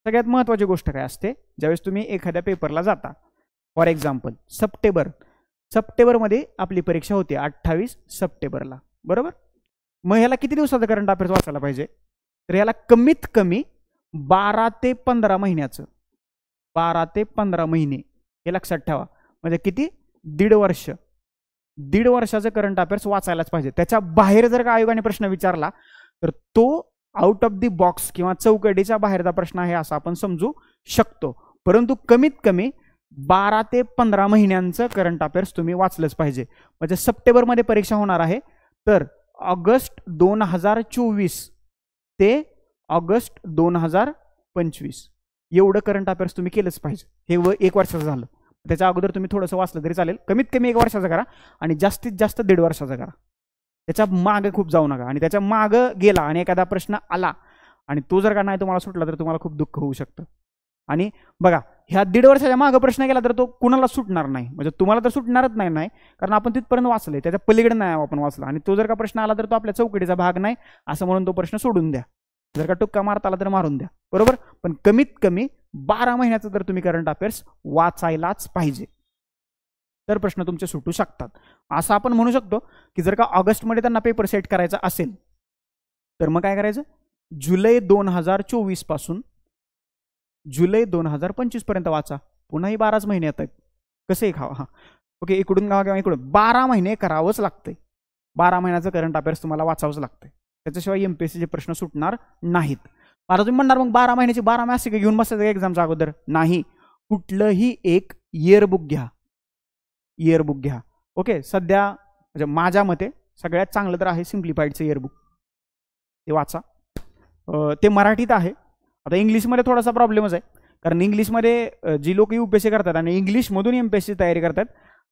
सगळ्यात महत्त्वाची गोष्ट काय असते, ज्यावेळेस तुम्ही एखाद्या पेपरला जाता, फॉर एक्झाम्पल सप्टेंबरमध्ये आपली परीक्षा होती 28 सप्टेंबरला, बरोबर. मग ह्याला किती दिवसाचं करंट अफेअर्स वाचायला पाहिजे तर याला कमीत कमी 12 ते 15 महिन्याचं, 12 ते 15 महिने हे लक्षात ठेवा. म्हणजे किती, 1.5 वर्ष, 1.5 वर्षाचं करंट अफेअर्स वाचायलाच पाहिजे. त्याच्या बाहेर जर का आयोगाने प्रश्न विचारला तर तो आउट ऑफ दी बॉक्स किंवा चौकटीच्या बाहेरचा प्रश्न आहे असं आपण समजू शकतो. परंतु कमीत कमी 12 ते 15 महिन्यांचं करंट अफेअर्स तुम्ही वाचलंच पाहिजे. म्हणजे सप्टेंबरमध्ये परीक्षा होणार आहे, तर ऑगस्ट 2024 ते ऑगस्ट 2025 एवढं करंट अफेअर्स तुम्ही केलंच पाहिजे. हे 1 वर्षाचं झालं. त्याच्या अगोदर तुम्ही थोडंसं वाचलं तरी चालेल. कमीत कमी 1 वर्षाचं करा आणि जास्तीत जास्त 1.5 वर्षाचा करा. त्याच्या मागं खूप जाऊ नका. आणि त्याच्या मागं गेला आणि एखादा प्रश्न आला आणि तो जर का नाही तुम्हाला सुटला तर तुम्हाला खूप दुःख होऊ शकतं. आणि बघा, ह्या 1.5 वर्षाच्या मागं प्रश्न गेला तर तो कुणाला सुटणार नाही. म्हणजे तुम्हाला तर सुटणारच नाही, कारण आपण तिथपर्यंत वाचले, त्याच्या पलीकडे नाही आपण वाचला. आणि तो जर का प्रश्न आला तर तो आपल्या चौकटीचा भाग नाही असं म्हणून तो प्रश्न सोडून द्या. जर का टुक्का मारता आला तर मारून द्या, बरोबर. पण कमीत कमी 12 महिन्याचं तर तुम्ही करंट अफेअर्स वाचायलाच पाहिजे, तर प्रश्न तुमचे सुटू शकतात. असं आपण म्हणू शकतो की जर का ऑगस्टमध्ये त्यांना पेपर सेट करायचा असेल तर मग काय करायचं, जुलै 2024 पासून जुलै 2025 पर्यंत वाचा. पुन्हाही 12च महिने येत आहेत. कसे खावा, हा ओके, इकडून गावा किंवा इकडून 12 महिने करावंच लागतंय. 12 महिन्याचं करंट अफेअर्स तुम्हाला वाचावंच लागतंय. त्याच्याशिवाय MPSCचे प्रश्न सुटणार नाहीत. आता तुम्ही म्हणणार मग 12 महिन्याची 12 मासिकं घेऊन बसायचं एक्झामच्या अगोदर. नाही, कुठलंही एक इयरबुक घ्या, इयरबुक घ्या. ओके, सध्या म्हणजे माझ्या मते सगळ्यात चांगलं तर आहे सिम्प्लिफाईडचं इयरबुक, ते वाचा. ते मराठीत आहे. आता इंग्लिशमध्ये थोडासा प्रॉब्लेमच आहे, कारण इंग्लिशमध्ये जी लोक UPSC करतात आणि इंग्लिशमधून MPSC तयारी करतात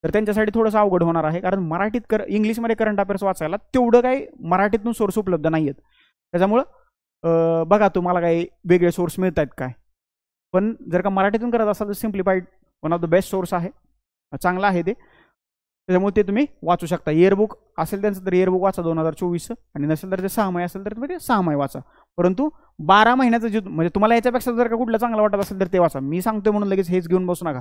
तर त्यांच्यासाठी थोडंसं अवघड होणार आहे. कारण मराठीत इंग्लिशमध्ये करंट अफेअर्स वाचायला तेवढं काही मराठीतून सोर्स उपलब्ध नाही आहेत. त्याच्यामुळं बघा तुम्हाला काही वेगळे सोर्स मिळत आहेत काय. पण जर का मराठीतून करत असाल तर simplified one of the best source आहे, चांगला आहे ते. त्याच्यामुळे ते तुम्ही वाचू शकता. इयरबुक असेल त्यांचं तर इयरबुक वाचा 2024, आणि नसेल तर ते 6 महिने असेल तर तुम्ही ते 6 महिने वाचा. परंतु 12 महिन्याचं जे म्हणजे तुम्हाला याच्यापेक्षा जर का कुठलं चांगलं वाटत असेल तर ते वाचा. मी सांगतोय म्हणून लगेच हेच घेऊन बसू नका.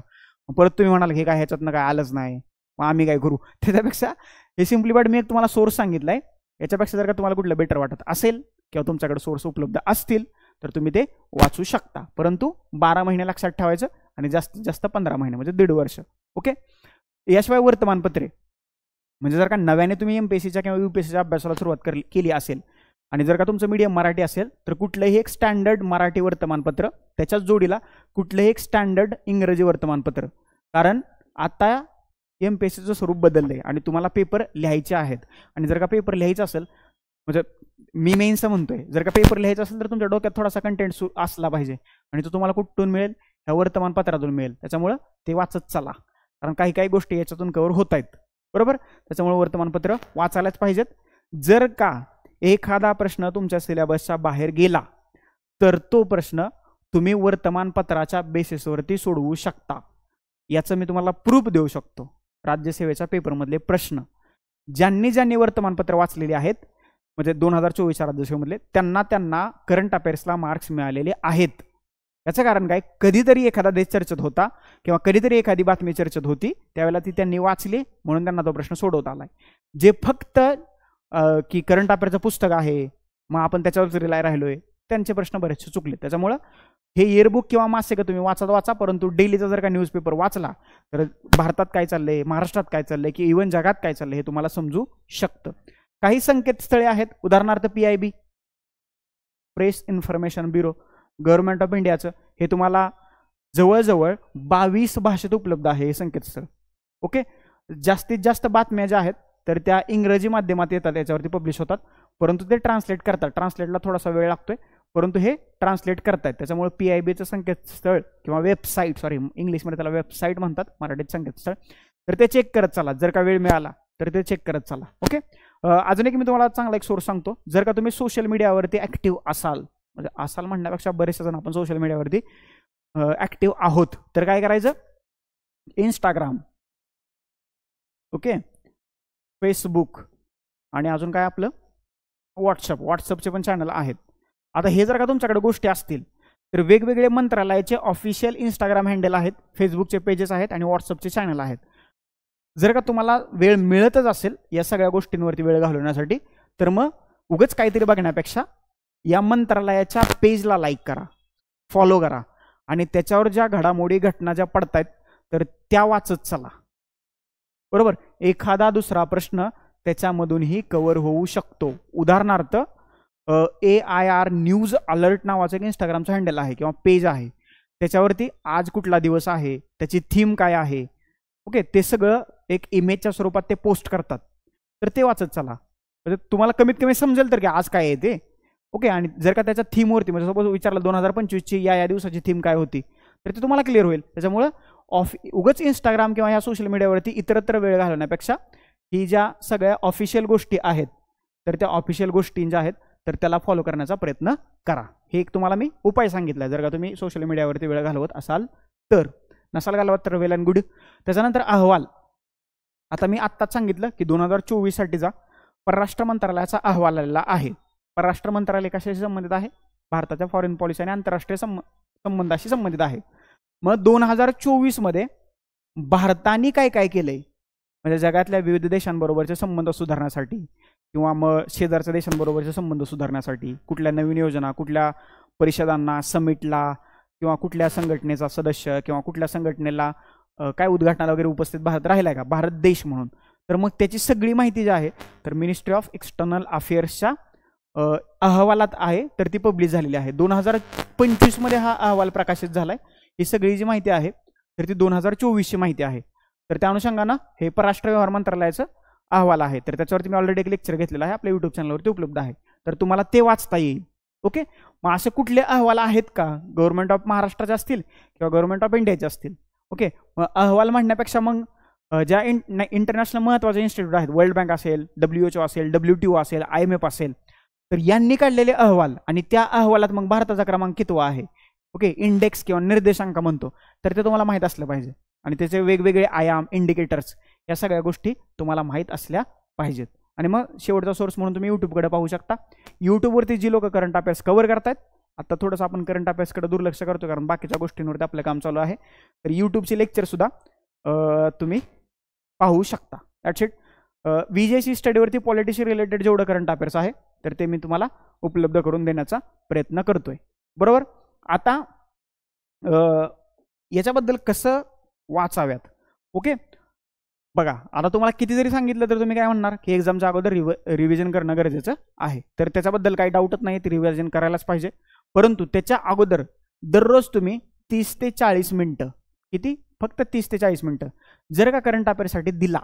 परत तुम्ही म्हणाल हे काय ह्याच्यातनं काय आलंच नाही, मग आम्ही काय करू. त्याच्यापेक्षा हे सिम्प्लिफाईड मी एक तुम्हाला सोर्स सांगितलाय, याच्यापेक्षा जर का तुम्हाला कुठलं बेटर वाटत असेल किंवा तुमच्याकडे सोर्स उपलब्ध असतील तर तुम्ही ते वाचू शकता. परंतु 12 महिने लक्षात ठेवायचं आणि जास्तीत जास्त 15 महिने म्हणजे 1.5 वर्ष. ओके, याशिवाय वर्तमानपत्रे, म्हणजे जर का नव्याने तुम्ही MPSCच्या किंवा UPSCच्या अभ्यासाला सुरुवात केली असेल आणि जर का तुमचं मीडियम मराठी असेल तर कुठलंही एक स्टँडर्ड मराठी वर्तमानपत्र, त्याच्याच जोडीला कुठलंही एक स्टँडर्ड इंग्रजी वर्तमानपत्र. कारण आता MPSCचं स्वरूप बदललंय आणि तुम्हाला पेपर लिहायचे आहेत. आणि जर का पेपर लिहायचं असेल, म्हणजे मी मेन्सचं म्हणतोय, जर का पेपर लिहायचा असेल तर तुमच्या डोक्यात थोडासा कंटेंट असला पाहिजे आणि तो तुम्हाला कुठून मिळेल, ह्या वर्तमानपत्रातून मिळेल. त्याच्यामुळं ते वाचत चला, कारण काही काही गोष्टी याच्यातून कव्हर होत आहेत, बरोबर. त्याच्यामुळे वर्तमानपत्र वाचायलाच पाहिजेत. जर का एखादा प्रश्न तुमच्या सिलेबसच्या बाहेर गेला तर तो प्रश्न तुम्ही वर्तमानपत्राच्या बेसिसवरती सोडवू शकता. याचं मी तुम्हाला प्रूफ देऊ शकतो. राज्यसेवेच्या पेपरमधले प्रश्न ज्यांनी वर्तमानपत्र वाचलेले आहेत, म्हणजे 2024 राज्यसेवेमधले, त्यांना करंट अफेअर्सला मार्क्स मिळालेले आहेत. याचं कारण काय, कधीतरी एखादा देश चर्चेत होता किंवा कधीतरी एखादी बातमी चर्चेत होती, त्यावेळेला ती त्यांनी वाचली म्हणून त्यांना तो प्रश्न सोडवता आलाय. जे फक्त की करंट अफेअरचं पुस्तक आहे मग आपण त्याच्यावरच रिलाय राहिलोय, त्यांचे प्रश्न बरेचसे चुकले. त्याच्यामुळं हे इयरबुक किंवा मासिक तुम्ही वाचा, परंतु डेलीचा जर का न्यूजपेपर वाचला तर भारतात काय चाललंय, महाराष्ट्रात काय चाललंय, की इव्हन जगात काय चाललंय हे तुम्हाला समजू शकतं. काही संकेतस्थळे आहेत, उदाहरणार्थ PIB, press information bureau, government of इंडियाचं, हे तुम्हाला जवळजवळ 22 भाषेत उपलब्ध आहे हे संकेतस्थळ. ओके, जास्तीत जास्त बातम्या ज्या आहेत तर त्या इंग्रजी माध्यमात येतात, याच्यावरती पब्लिश होतात, परंतु ते ट्रान्सलेट करतात. ट्रान्सलेटला थोडासा वेळ लागतोय, परंतु हे ट्रान्सलेट करतायत. त्याच्यामुळे PIBचं संकेतस्थळ किंवा वेबसाईट, सॉरी इंग्लिशमध्ये त्याला वेबसाईट म्हणतात, मराठीत संकेतस्थळ, तर ते चेक करत चला. जर का वेळ मिळाला तर ते चेक करत चला. ओके, अजून एक मी तुम्हाला चांगला एक सोर्स सांगतो. जर का तुम्ही सोशल मीडियावरती ऍक्टिव्ह असाल, म्हणजे असाल म्हणण्यापेक्षा बरेचसे जण आपण सोशल मीडियावरती ऍक्टिव्ह आहोत, तर काय करायचं, इंस्टाग्राम, ओके, फेसबुक आणि अजून काय आपलं व्हॉट्सअपचे पण चॅनल आहेत. आता हे जर का तुमच्याकडे गोष्टी असतील तर वेगवेगळे मंत्रालयाचे ऑफिशियल इंस्टाग्राम हँडल आहेत, फेसबुकचे पेजेस आहेत आणि व्हॉट्सअपचे चॅनल आहेत. जर का तुम्हाला वेळ मिळतच असेल या सगळ्या गोष्टींवरती वेळ घालवण्यासाठी, तर मग उगाच काहीतरी बघण्यापेक्षा या मंत्रालयाच्या पेजला लाईक करा, फॉलो करा आणि त्याच्यावर ज्या घडामोडी घटना ज्या पडतायत तर त्या वाचत चला, बरोबर. एखादा दुसरा प्रश्न त्याच्यामधूनही कव्हर होऊ शकतो. उदाहरणार्थ AIR न्यूज अलर्ट नावाचं एक इंस्टाग्रामचं हँडल आहे किंवा पेज आहे, त्याच्यावरती आज कुठला दिवस आहे, त्याची थीम काय आहे, ओके, ते सगळं एक इमेजच्या स्वरूपात ते पोस्ट करतात. तर ते वाचत चला, म्हणजे तुम्हाला कमीत कमी समजेल तर की आज काय आहे ते. ओके, आणि जर का त्याच्या थीमवरती म्हणजे सपोज विचारलं 2025ची या दिवसाची थीम काय होती, तर ते तुम्हाला क्लिअर होईल. त्याच्यामुळं उगाच इंस्टाग्राम किंवा या सोशल मीडियावरती इतरत्र वेळ घालवण्यापेक्षा ही ज्या सगळ्या ऑफिशियल गोष्टी आहेत, तर त्या ऑफिशियल गोष्टी ज्या आहेत तर त्याला फॉलो करण्याचा प्रयत्न करा. हे एक तुम्हाला मी उपाय सांगितला, जर का तुम्ही सोशल मीडियावरती वेळ घालवत असाल तर. नसाल घालवत तर वेल अँड गुड. त्याच्यानंतर अहवाल. आता मी आत्ताच सांगितलं की 2024 साठीचा परराष्ट्र मंत्रालयाचा अहवाल आलेला आहे. परराष्ट्र मंत्रालय कशाशी संबंधित आहे? भारताच्या फॉरेन पॉलिसी आणि आंतरराष्ट्रीय संबंधाशी संबंधित आहे. मग 2024 मध्ये भारताने काय काय केलंय, म्हणजे जगातल्या विविध देशांबरोबरचे संबंध सुधारण्यासाठी किंवा मग शेजारच्या देशांबरोबरचे संबंध सुधारण्यासाठी कुठल्या नवीन योजना, कुठल्या परिषदांना, समिटला किंवा कुठल्या संघटनेचा सदस्य किंवा कुठल्या संघटनेला काय उद्घाटनाला वगैरे उपस्थित भारत राहिलाय का, भारत देश म्हणून, तर मग त्याची सगळी माहिती जी आहे तर मिनिस्ट्री ऑफ एक्सटर्नल अफेअर्सच्या अहवालात आहे, तर ती पब्लिश झालेली आहे. 2025 मध्ये हा अहवाल प्रकाशित झालाय. ही सगळी जी माहिती आहे तर ती 2024ची माहिती आहे. तर त्या अनुषंगानं हे परराष्ट्र व्यवहार मंत्रालयाचं अहवाल आहे. तर त्याच्यावरती मी ऑलरेडी एक लेक्चर घेतलेलं आहे, आपल्या युट्यूब चॅनलवरती उपलब्ध आहे, तर तुम्हाला ते वाचता येईल. ओके, मग असे कुठले अहवाल आहेत का, गव्हर्नमेंट ऑफ महाराष्ट्राचे असतील किंवा गव्हर्नमेंट ऑफ इंडियाचे असतील. ओके, मग अहवाल म्हणण्यापेक्षा मग ज्या इंटरनॅशनल महत्त्वाचे इन्स्टिट्यूट आहेत, वर्ल्ड बँक असेल, WHO असेल, WTO असेल, IMF असेल, तर यांनी काढलेले अहवाल आणि त्या अहवालात मग भारताचा क्रमांक कितवा आहे, ओके, इंडेक्स किंवा निर्देशांक म्हणतो, तर ते तुम्हाला माहीत असलं पाहिजे. आणि त्याचे वेगवेगळे आयाम, इंडिकेटर्स, या सगळ्या गोष्टी तुम्हाला माहीत असल्या पाहिजेत. आणि मग शेवटचा सोर्स म्हणून तुम्ही यूट्यूबकडे पाहू शकता. यूट्यूबवरती जी लोक करंट अफेअर्स कव्हर करतायत, आता थोडंसं आपण करंट अफेअर्सकडे दुर्लक्ष करतो कारण बाकीच्या गोष्टींवरती आपलं काम चालू आहे, तर यूट्यूबचे लेक्चरसुद्धा तुम्ही पाहू शकता. That's it. VJC स्टडीवरती पॉलिटिशी रिलेटेड जेवढं करंट अफेअर्स आहे तर ते मी तुम्हाला उपलब्ध करून देण्याचा प्रयत्न करतोय. बरोबर. आता याच्याबद्दल कसं वाचाव्यात. ओके, बघा आता तुम्हाला किती जरी सांगितलं तर तुम्ही काय म्हणणार की एक्झामच्या अगोदर रिव्हिजन करणं गरजेचं आहे. तर त्याच्याबद्दल काही डाऊटच नाही, ती रिव्हिजन करायलाच पाहिजे. परंतु त्याच्या अगोदर दररोज तुम्ही 30 ते 40 मिनिटं, किती, फक्त 30 ते 40 मिनिटं जर का करंट अफेअरसाठी दिला,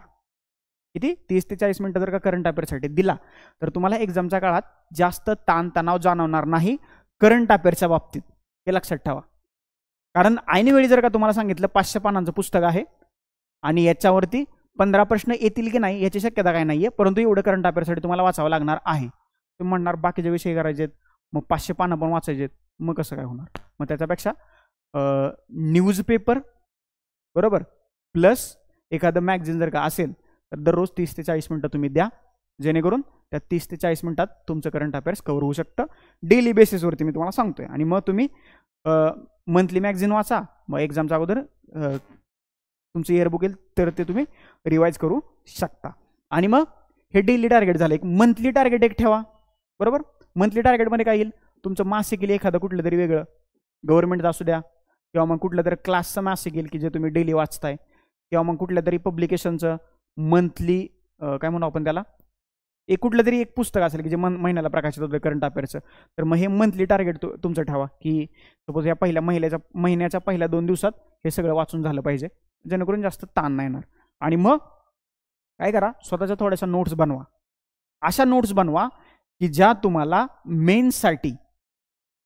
किती, 30 ते 40 मिनिटं जर का करंट अफेअरसाठी दिला तर तुम्हाला एक्झामच्या काळात जास्त ताणतणाव जाणवणार नाही करंट अफेअरच्या बाबतीत. हे लक्षात ठेवा. कारण ऐनवेळी जर का तुम्हाला सांगितलं 500 पानांचं पुस्तक आहे आणि याच्यावरती 15 प्रश्न येतील की नाही याची शक्यता काय नाहीये, परंतु एवढं करंट अफेअरसाठी तुम्हाला वाचावं लागणार आहे. तुम्ही म्हणणार बाकीचे विषय करायचेत, मग 500 पानं पण वाचायचेत, मग कसं काय होणार. मग त्याच्यापेक्षा न्यूजपेपर बरोबर प्लस एखादं मॅगझिन जर का असेल तर दररोज 30 ते 40 मिनिटं तुम्ही द्या, जेणेकरून त्या 30 ते 40 मिनिटात तुमचं करंट अफेअर्स कव्हर होऊ शकतं डेली बेसिसवरती, मी तुम्हाला सांगतोय. आणि मग तुम्ही मंथली मॅगझिन वाचा, मग एक्झामच्या अगोदर तुमचं इयरबुक येईल तर ते तुम्ही रिवाइज करू शकता. आणि मग हे डेली टार्गेट झालं. एक मंथली टार्गेट एक ठेवा. बरोबर. मंथली टार्गेटमध्ये काय येईल, तुमचं मासिक येईल एखादं कुठलं तरी वेगळं, गव्हर्नमेंटचं असू द्या किंवा मग कुठलं तरी क्लासचं मासिक येईल की जे तुम्ही डेली वाचताय, किंवा मग कुठल्या तरी पब्लिकेशनचं मंथली काय म्हणू आपण त्याला, एक कुठलं तरी एक पुस्तक असेल की जे महिन्याला प्रकाशित होतं करंट अफेअर्सचं, तर मग हे मंथली टार्गेट तुमचं ठेवा की सपोज या महिन्याच्या पहिल्या 2 दिवसात हे सगळं वाचून झालं पाहिजे, जेणेकरून जास्त ताण नाही येणार. आणि मग काय करा, स्वतःच्या थोड्याशा नोट्स बनवा. अशा नोट्स बनवा की ज्या तुम्हाला मेन्ससाठी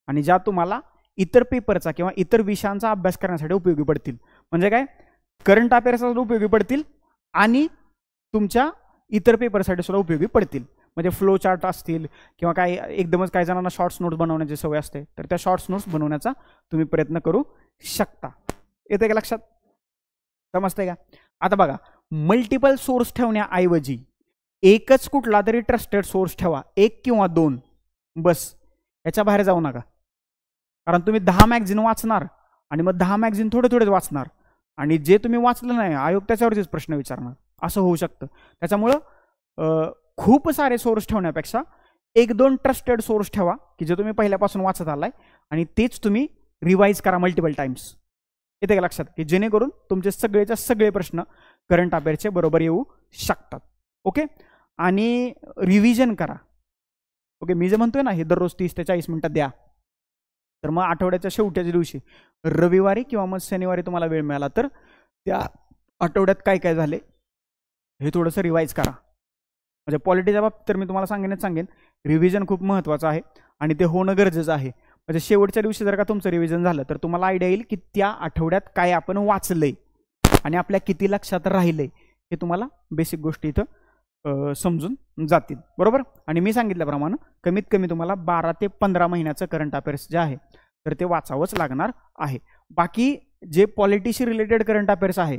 आणि ज्या तुम्हाला इतर पेपरचा किंवा इतर विषयांचा अभ्यास करण्यासाठी उपयोगी पडतील. म्हणजे काय, करंट अफेअर्ससाठी उपयोगी पडतील आणि तुमच्या इतर पेपरसाठी सुद्धा उपयोगी पडतील. म्हणजे फ्लो चार्ट असतील किंवा काय एकदमच काही जणांना शॉर्ट्स नोट्स बनवण्याची सवय असते, तर त्या शॉर्ट्स नोट्स बनवण्याचा तुम्ही प्रयत्न करू शकता. येते का लक्षात, समजतंय का. आता बघा, मल्टिपल सोर्स ठेवण्याऐवजी एकच कुठला तरी ट्रस्टेड सोर्स ठेवा, 1 किंवा 2 बस, याच्या बाहेर जाऊ नका. कारण तुम्ही 10 मॅगझिन वाचणार आणि मग 10 मॅगझिन थोडेच वाचणार आणि जे तुम्ही वाचलं नाही आयोग त्याच्यावरतीच प्रश्न विचारणार, असं होऊ शकतं. त्याच्यामुळं खूप सारे सोर्स ठेवण्यापेक्षा 1-2 ट्रस्टेड सोर्स ठेवा की जे तुम्ही पहिल्यापासून वाचत आलाय आणि तेच तुम्ही रिवाइज करा मल्टिपल टाइम्स. येते का लक्षात, की जेणेकरून तुमचे सगळेच्या सगळे प्रश्न करंट अफेअरचे बरोबर येऊ शकतात. ओके, आणि रिव्हिजन करा. ओके, मी जे म्हणतोय ना हे दररोज 30 ते 40 मिनिटं द्या, तर मग आठवड्याच्या शेवटच्या दिवशी रविवारी किंवा मग शनिवारी तुम्हाला वेळ मिळाला तर त्या आठवड्यात काय काय झाले हे थोडंसं रिवाईज करा. म्हणजे पॉलिटीच्या बाबतीत तर मी तुम्हाला सांगेन रिव्हिजन खूप महत्त्वाचं आहे आणि ते होणं गरजेचं आहे. म्हणजे शेवटच्या दिवशी जर का तुमचं रिव्हिजन झालं तर तुम्हाला आयडिया येईल की त्या आठवड्यात काय आपण वाचलंय आणि आपल्या किती लक्षात राहिलंय हे तुम्हाला बेसिक गोष्टी इथं समजून जातील. बरोबर. आणि मी सांगितल्याप्रमाणे कमीत कमी तुम्हाला 12 ते 15 महिन्याचं करंट अफेअर्स जे आहे तर ते वाचावंच लागणार आहे. बाकी जे पॉलिटीशी रिलेटेड करंट अफेअर्स आहे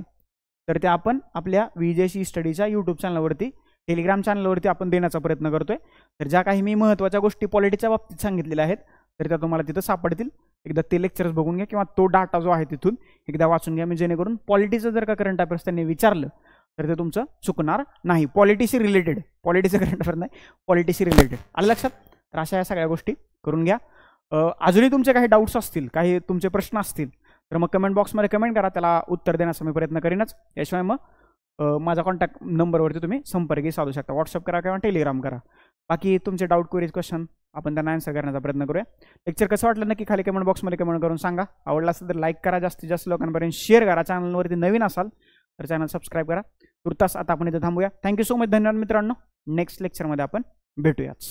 तर ते आपण आपल्या विजयशी स्टडीच्या यूट्यूब चॅनलवरती टेलिग्राम चॅनलवरती आपण देण्याचा प्रयत्न करतोय. तर ज्या काही मी महत्त्वाच्या गोष्टी पॉलिटीच्या बाबतीत सांगितलेल्या आहेत तर त्या तुम्हाला तिथं सापडतील. एकदा ते लेक्चर्स बघून घ्या किंवा तो डाटा जो आहे तिथून एकदा वाचून घ्या. मी जेणेकरून पॉलिटीचं जर का करंट अफेअर्स त्यांनी विचारलं तर ते तुमचं चुकणार नाही. पॉलिटीशी रिलेटेड, पॉलिटीचं करंट अफेअर नाही, पॉलिटीशी रिलेटेड. आलं लक्षात? तर अशा या सगळ्या गोष्टी करून घ्या. अजूनही तुमचे काही डाऊट्स असतील, काही तुमचे प्रश्न असतील तर मग कमेंट बॉक्समध्ये कमेंट करा, त्याला उत्तर देण्याचा मी प्रयत्न करीनच. याशिवाय मग माझा कॉन्टॅक्ट नंबरवरती तुम्ही संपर्कही साधू शकता. व्हॉट्सअप करा किंवा टेलिग्राम करा. बाकी तुमचे डाऊट, क्वेरीज, क्वेश्चन आपण त्यांना आन्सर करण्याचा प्रयत्न करूया. लेक्चर कसं वाटलं नक्की खाली कमेंट बॉक्समध्ये कमेंट करून सांगा. आवडला असेल तर लाईक करा, जास्तीत जास्त लोकांपर्यंत शेअर करा. चॅनलवरती नवीन असाल तर चॅनल सबस्क्राईब करा. तुर्तास आता आपण इथे थांबूया. Thank you so much. धन्यवाद मित्रांनो. नेक्स्ट लेक्चरमध्ये आपण भेटूयाच.